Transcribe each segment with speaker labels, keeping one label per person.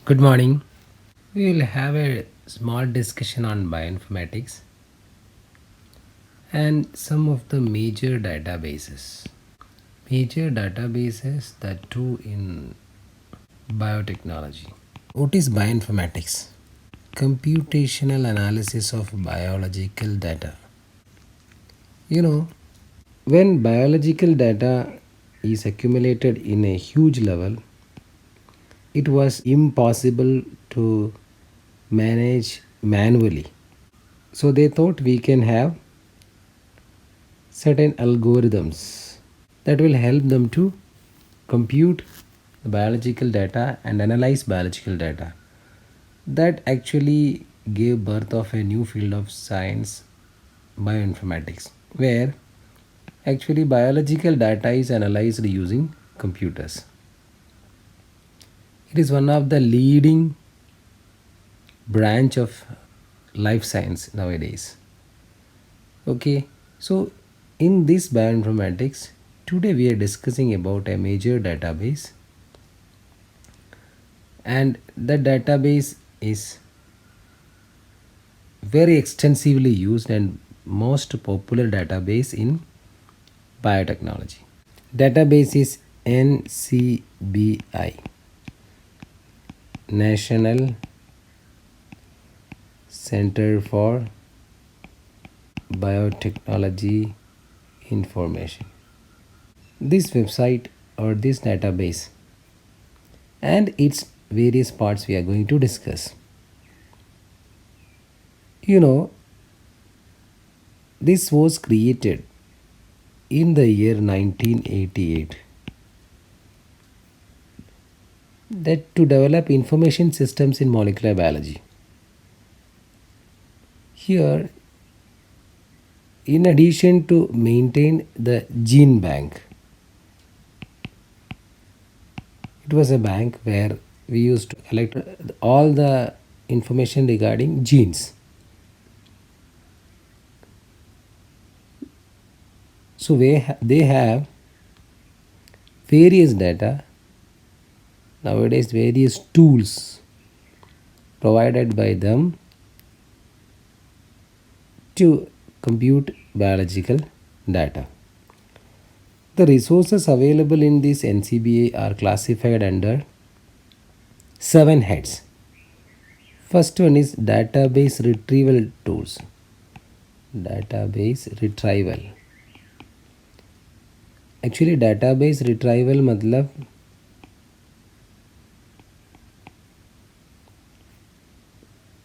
Speaker 1: Good morning. We will have a small discussion on bioinformatics and some of the major databases. Major databases that do in biotechnology. What is bioinformatics? Computational analysis of biological data. You know, when biological data is accumulated in a huge level, it was impossible to manage manually. So they thought we can have certain algorithms that will help them to compute the biological data and analyze biological data. That actually gave birth of a new field of science, bioinformatics, where actually biological data is analyzed using computers. It is one of the leading branch of life science nowadays. Okay, so in this bioinformatics, today we are discussing about a major database, and the database is very extensively used and most popular database in biotechnology. Database is NCBI, National Center for Biotechnology Information. This website or this database and its various parts we are going to discuss. You know, this was created in the year 1988 that to develop information systems in molecular biology. Here, in addition to maintain the gene bank, it was a bank where we used to collect all the information regarding genes. So they have various data nowadays, various tools provided by them to compute biological data. The resources available in this NCBA are classified under 7 heads. First one is database retrieval tools. Database retrieval. Actually, database retrieval matlab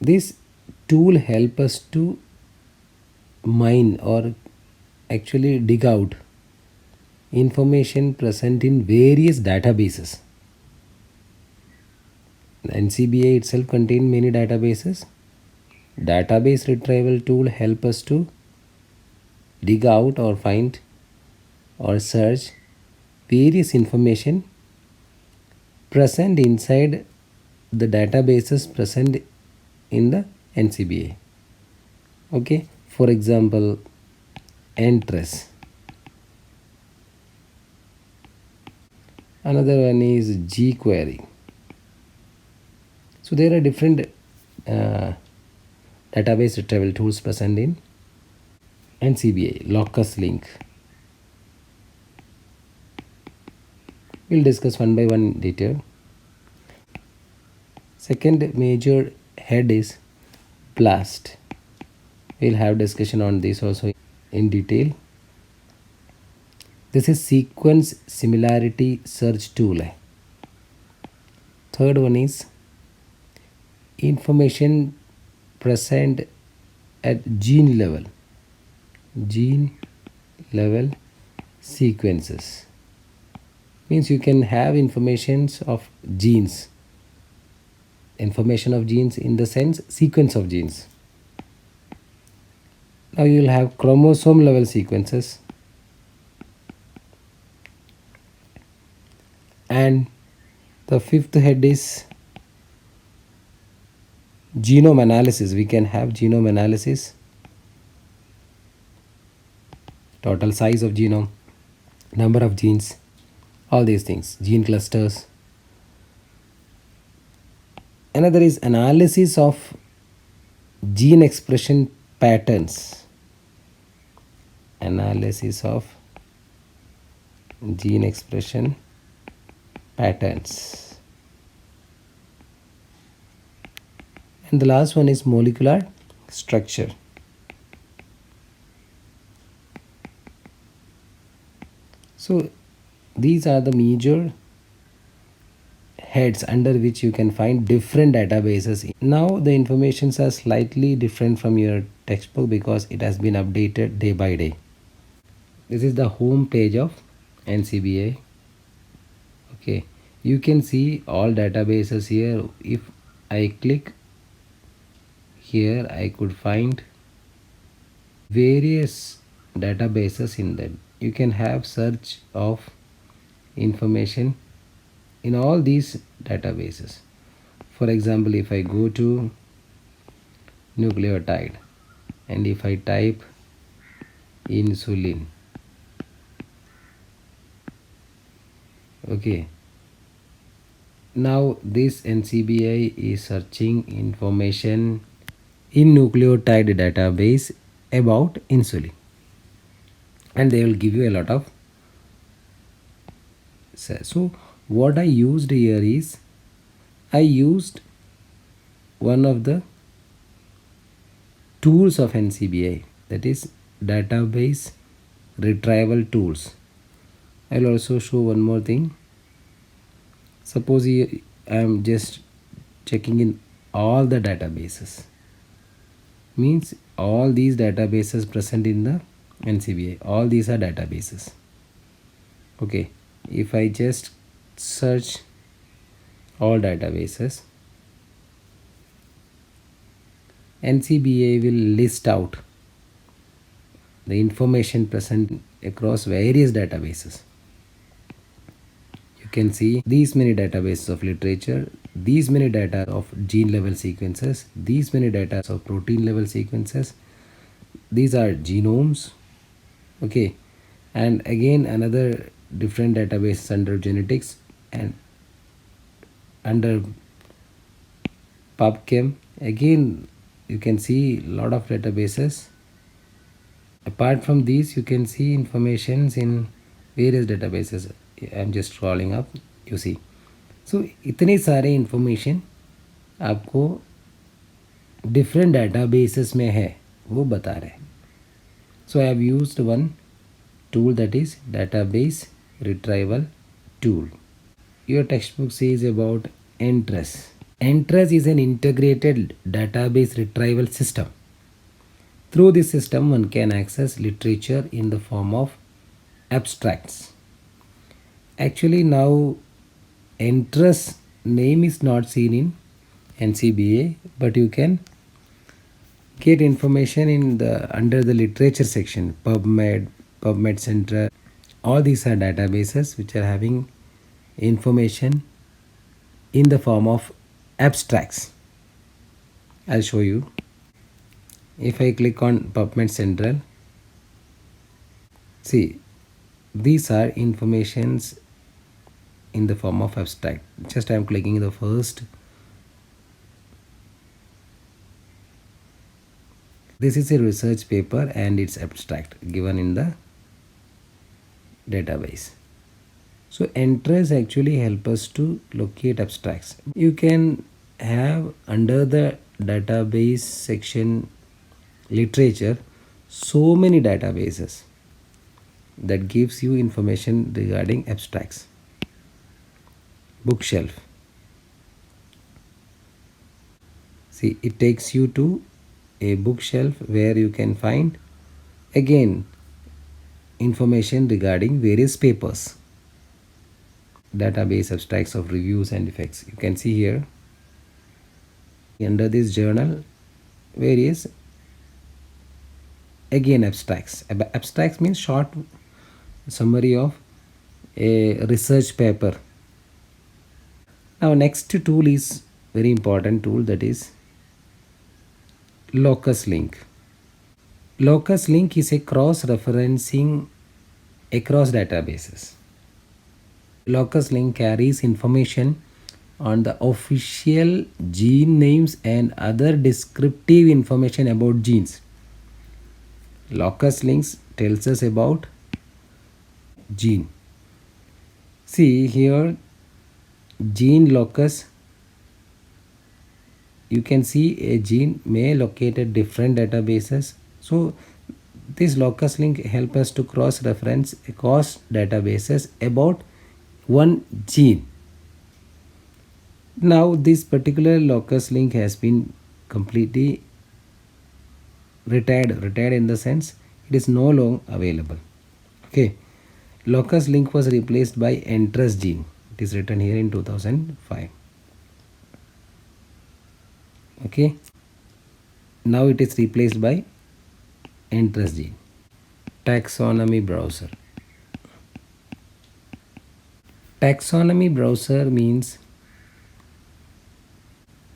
Speaker 1: this tool help us to mine or actually dig out information present in various databases. The NCBA itself contains many databases. Database retrieval tool help us to dig out or find or search various information present inside the databases present in the NCBA. Okay, for example, Entrus. Another one is gQuery. So there are different database retrieval tools present in NCBA. Locus Link. We'll discuss one by one detail. Second major head is BLAST. We'll have discussion on this also in detail. This is sequence similarity search tool. Third one is information present at gene level. Gene level sequences means you can have informations of genes. Information of genes in the sense sequence of genes. Now you will have chromosome level sequences, and the fifth head is genome analysis. We can have genome analysis, total size of genome, number of genes, all these things, gene clusters. Another is analysis of gene expression patterns. Analysis of gene expression patterns. And the last one is molecular structure. So these are the major heads under which you can find different databases. Now the informations are slightly different from your textbook because it has been updated day by day. This is the home page of NCBI. Okay, you can see all databases here. If I click here, I could find various databases in that. You can have search of information in all these databases. For example, if I go to nucleotide and if I type insulin, okay, now this NCBI is searching information in nucleotide database about insulin, and they will give you a lot of. So what I used here is I used one of the tools of NCBI, that is database retrieval tools. I'll also show one more thing. Suppose I am just checking in all the databases, means all these databases present in the NCBI, all these are databases. Okay, if I just search all databases, NCBI will list out the information present across various databases. You can see these many databases of literature, these many data of gene level sequences, these many data of protein level sequences. These are genomes. Okay, and again another different database under genetics and under PubChem. Again you can see a lot of databases. Apart from these, you can see informations in various databases. I'm just scrolling up, you see. So इतने सारे information आपको different databases में है, वो बता रहे हैं. So I have used one tool, that is database retrieval tool. Your textbook says about NTRES. NTRES is an integrated database retrieval system. Through this system, one can access literature in the form of abstracts. Actually, now NTRES name is not seen in NCBI, but you can get information in the under the literature section, PubMed, PubMed Central. All these are databases which are having information in the form of abstracts. I'll show you. If I click on PubMed Central, see, these are informations in the form of abstract. Just I am clicking the first. This is a research paper and its abstract given in the database. So NTRES actually help us to locate abstracts. You can have under the database section literature so many databases that gives you information regarding abstracts. Bookshelf. See, it takes you to a bookshelf where you can find again information regarding various papers. Database abstracts of reviews and effects. You can see here under this journal various again abstracts. Abstracts means short summary of a research paper. Now next tool is very important tool, that is locus link. Locus link is a cross referencing across databases. Locus link carries information on the official gene names and other descriptive information about genes. Locus links tells us about gene. See here, gene locus, you can see a gene may locate at different databases. So this locus link help us to cross reference across databases about one gene. Now this particular locus link has been completely retired in the sense it is no longer available. Okay, locus link was replaced by Entrust gene. It is written here in 2005. Okay, now it is replaced by Entrust gene. Taxonomy browser. Taxonomy browser means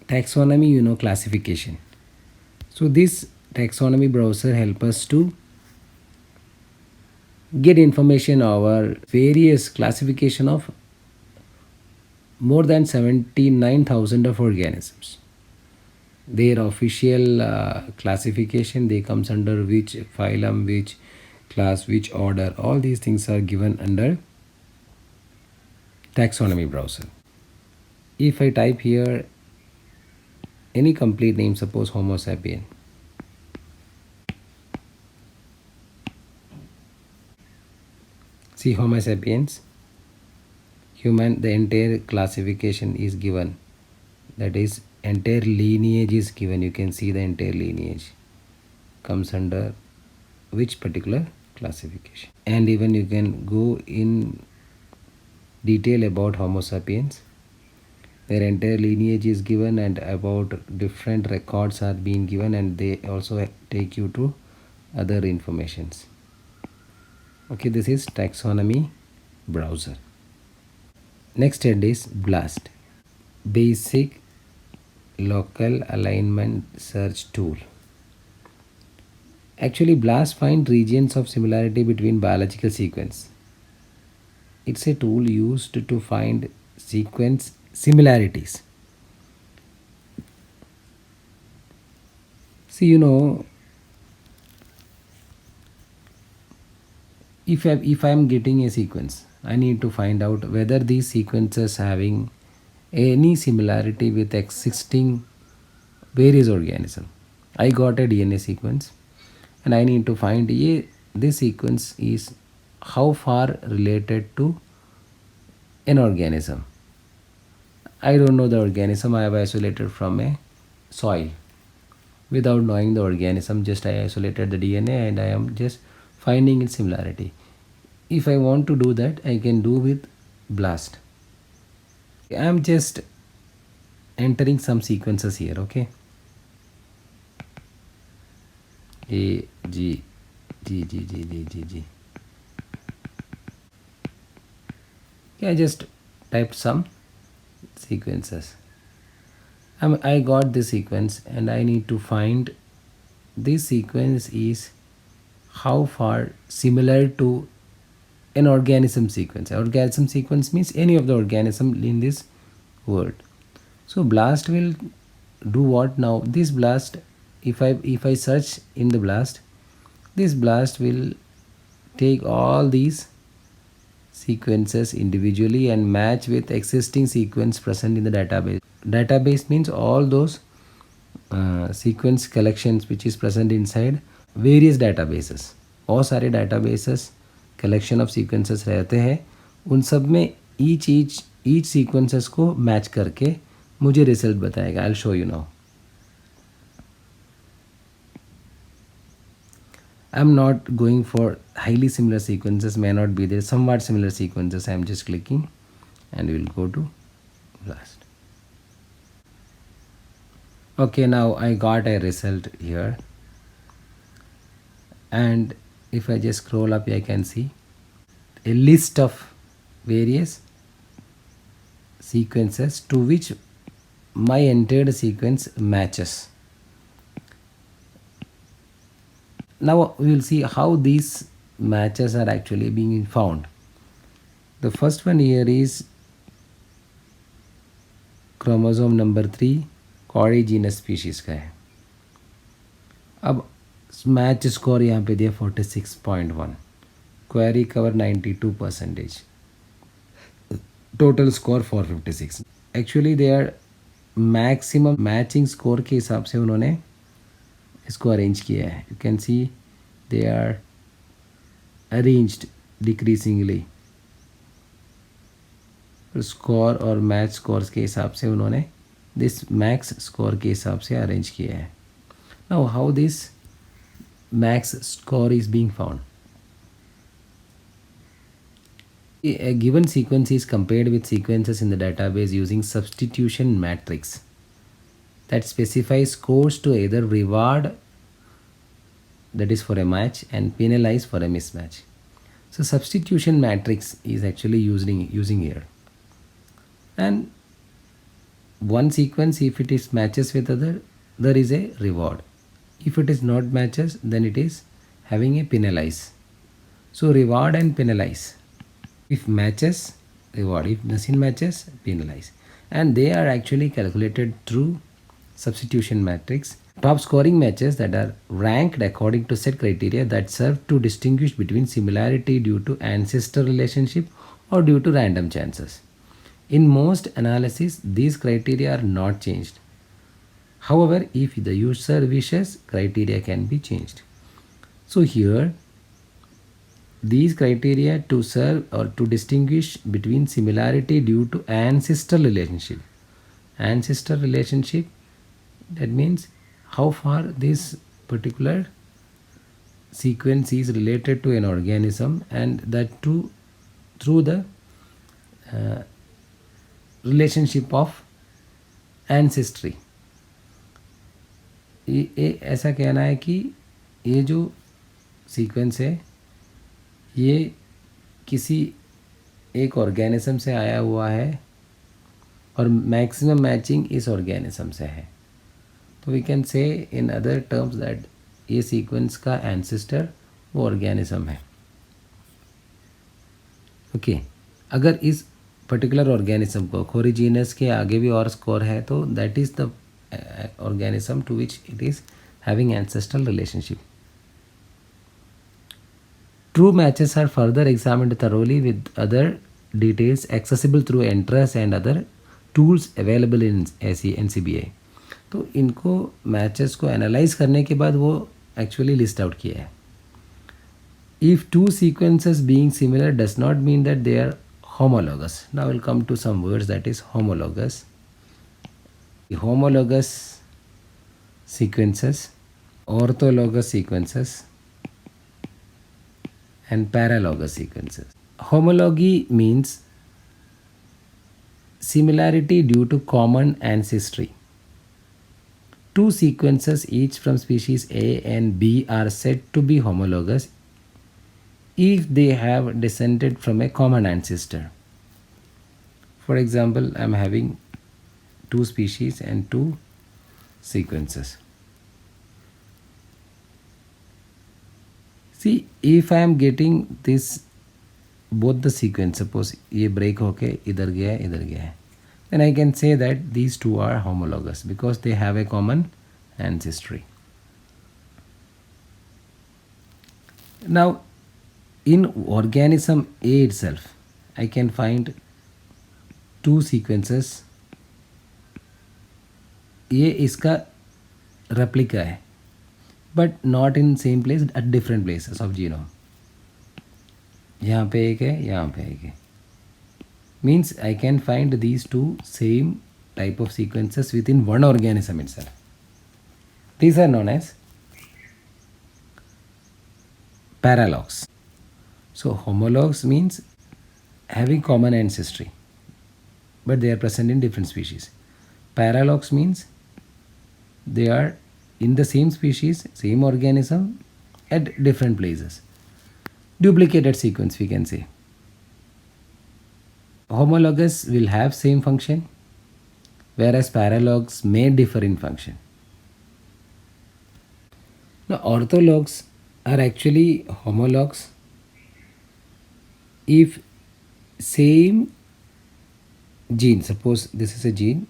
Speaker 1: taxonomy, classification. So this taxonomy browser help us to get information over various classification of more than 79,000 of organisms. Their official classification, they comes under which phylum, which class, which order, all these things are given under taxonomy browser. If I type here any complete name, suppose Homo sapien, see Homo sapiens, human, the entire classification is given, that is entire lineage is given. You can see the entire lineage comes under which particular classification, and even you can go in detail about Homo sapiens. Their entire lineage is given and about different records are being given, and they also take you to other informations. Okay, this is taxonomy browser. Next head is BLAST, basic local alignment search tool. Actually, BLAST finds regions of similarity between biological sequence. It's a tool used to find sequence similarities. See, if I'm getting a sequence, I need to find out whether these sequences having any similarity with existing various organism. I got a DNA sequence and I need to find this sequence is how far related to an organism. I don't know the organism, I have isolated from a soil. Without knowing the organism, just I isolated the DNA and I am just finding its similarity. If I want to do that, I can do with BLAST. I am just entering some sequences here, okay? A, G, G, G, G, G, G, G. Okay, I just typed some sequences. I got this sequence and I need to find this sequence is how far similar to an organism sequence. Organism sequence means any of the organism in this world. So BLAST will do what now? This BLAST, if I search in the BLAST, this BLAST will take all these sequences individually and match with existing sequence present in the database. Database means all those sequence collections which is present inside various databases. बहुत सारे databases collection of sequences रहते हैं, उन सब में each sequences को match करके मुझे result बताएगा. I'll show you now. I'm not going for highly similar sequences, may not be there, somewhat similar sequences. I'm just clicking and we'll go to BLAST. Okay, now I got a result here, and if I just scroll up, I can see a list of various sequences to which my entered sequence matches. Now we will see how these matches are actually being found. The first one here is chromosome number 3 कॉरी genus species का है। अब match score यहाँ पे दिया 46.1, query cover 92%, total score 456। Actually they are maximum matching score के हिसाब से उन्होंने इसको अरेंज किया है। You can see they are arranged decreasingly, score और मैच स्कोर्स के हिसाब से उन्होंने दिस मैक्स स्कोर के हिसाब से अरेंज किया है। Now how this max score is being found? A given sequence is compared with sequences in the database using substitution matrix that specifies scores to either reward, that is for a match, and penalize for a mismatch. So substitution matrix is actually using here. And one sequence, if it is matches with other, there is a reward. If it is not matches, then it is having a penalize. So reward and penalize. If matches, reward. If doesn't matches, penalize. And they are actually calculated through substitution matrix. Top scoring matches that are ranked according to set criteria that serve to distinguish between similarity due to ancestor relationship or due to random chances. In most analyses, these criteria are not changed. However, if the user wishes, criteria can be changed. So here, these criteria to serve or to distinguish between similarity due to ancestor relationship. Ancestor relationship, that means how far this particular sequence is related to an organism, and that too through the relationship of ancestry. ये ऐसा कहना है कि ये जो sequence है ये किसी एक ऑर्गेनिज्म से आया हुआ है और मैक्सिमम मैचिंग इस ऑर्गेनिज्म से है। तो we can say in other terms that ये सीक्वेंस का एंसेस्टर वो ऑर्गेनिज्म है। ओके, अगर इस पर्टिकुलर ऑर्गेनिज्म को कोरिजीनस के आगे भी और स्कोर है तो that is the organism to which it is having ancestral relationship. True matches are further examined thoroughly with other details accessible through Entrust and other tools available in NCBI. तो इनको matches को analyse करने के बाद वो actually list out किया है। If two sequences being similar does not mean that they are homologous. Now we'll come to some words that is homologous. Homologous sequences, orthologous sequences, and paralogous sequences. Homology means similarity due to common ancestry. Two sequences each from species A and B are said to be homologous if they have descended from a common ancestor. For example, I am having two species and two sequences. See, if I am getting this both the sequence, suppose ये break होके इधर गया है, then I can say that these two are homologous because they have a common ancestry. Now, in organism A itself, I can find two sequences. ये इसका replica है but not in same place, at different places of genome. यहाँ पे एक है, यहाँ पे एक है, means I can find these two same type of sequences with in one organism itself. These are known as paralogs. So homologs means having common ancestry, but they are present in different species. Paralogs means they are in the same species, same organism at different places. Duplicated sequence, we can say. Homologous will have same function, whereas paralogs may differ in function. Now, orthologs are actually homologs if same gene, suppose this is a gene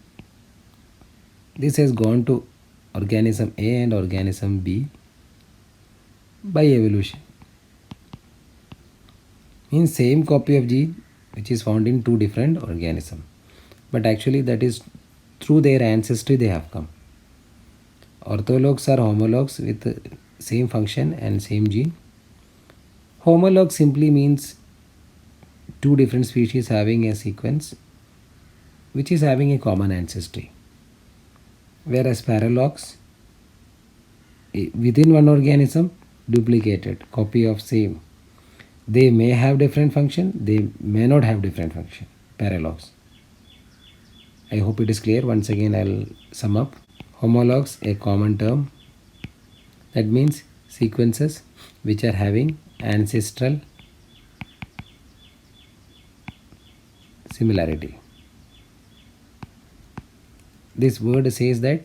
Speaker 1: This has gone to organism A and organism B by evolution. Means same copy of gene which is found in two different organisms. But actually that is through their ancestry they have come. Orthologs are homologs with same function and same gene. Homolog simply means two different species having a sequence which is having a common ancestry. Whereas paralogs within one organism duplicated copy of same. They may have different function, they may not have different function. Paralogs. I hope it is clear. Once again I'll sum up. Homologs, a common term. That means sequences which are having ancestral similarity. This word says that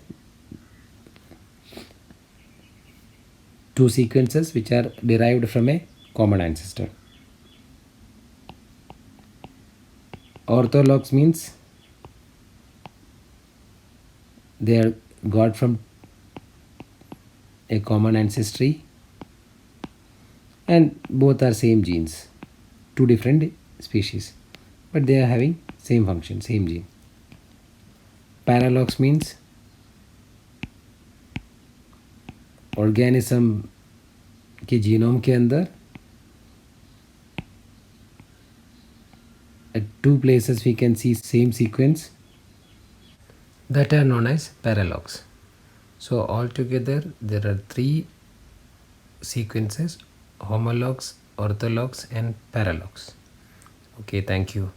Speaker 1: two sequences which are derived from a common ancestor. Orthologs means they are got from a common ancestry and both are same genes, two different species, but they are having same function, same gene. Paralogs means organism के genome के अंदर at two places we can see same sequence that are known as paralogs. So altogether there are three sequences: homologs, orthologs and paralogs. Okay, thank you.